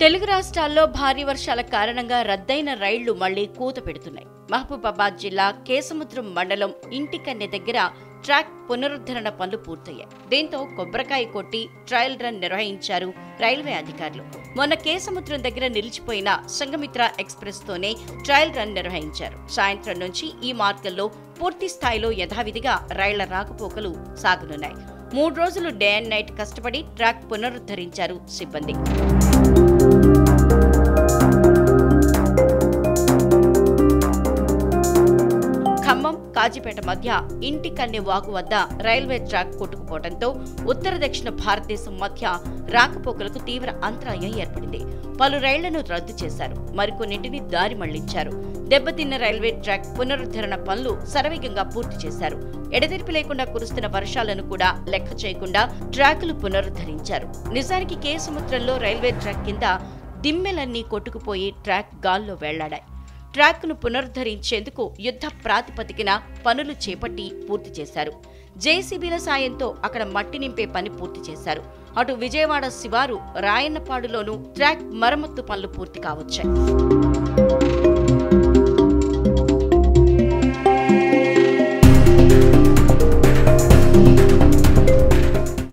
తెలుగు రాష్ట్రాల్లో భారీ వర్షాల కారణంగా రద్దయిన రైళ్లు మళ్లీ కూత పెడుతున్నాయి. మహబూబాబాద్ జిల్లా కేసముద్రం మండలం ఇంటికన్నె దగ్గర ట్రాక్ పునరుద్ధరణ పనులు పూర్తయ్యాయి. దీంతో కొబ్బరికాయ కొట్టి ట్రయల్ రన్ నిర్వహించారు రైల్వే అధికారులు. మొన్న కేసముద్రం దగ్గర నిలిచిపోయిన సంఘమిత్ర ఎక్స్ప్రెస్ తోనే ట్రయల్ రన్ నిర్వహించారు. సాయంత్రం నుంచి ఈ మార్గంలో పూర్తి స్థాయిలో యథావిధిగా రైళ్ల రాకపోకలు సాగనున్నాయి. 3 రోజులు డే అండ్ నైట్ కష్టపడి ట్రాక్ పునరుద్ధరించారు సిబ్బంది. ఖమ్మం కాజీపేట మధ్య ఇంటికన్నె వాగు వద్ద రైల్వే ట్రాక్ కొట్టుకుపోవడంతో ఉత్తర దక్షిణ భారతదేశం మధ్య రాకపోకలకు తీవ్ర అంతరాయం ఏర్పడింది. పలు రైళ్లను రద్దు చేశారు, మరికొన్నింటిని దారి మళ్లించారు. దెబ్బతిన్న రైల్వే ట్రాక్ పునరుద్ధరణ పనులు శరవేగంగా పూర్తి చేశారు. ఎడతెరిపి లేకుండా కురుస్తున్న వర్షాలను కూడా లెక్క చేయకుండా ట్రాకులు పునరుద్ధరించారు. నిజానికి కేసముద్రంలో రైల్వే ట్రాక్ కింద దిమ్మెలన్నీ కొట్టుకుపోయి ట్రాక్ గాల్లో వెళ్లాడాయి. ట్రాక్ను పునరుద్ధరించేందుకు యుద్ధ ప్రాతిపదికన పనులు చేపట్టి పూర్తి చేశారు. జేసీబీల సాయంతో అక్కడ మట్టి నింపే పని పూర్తి చేశారు. అటు విజయవాడ శివారు రాయన్నపాడులోనూ ట్రాక్ మరమ్మత్తు పనులు పూర్తి కావచ్చాయి.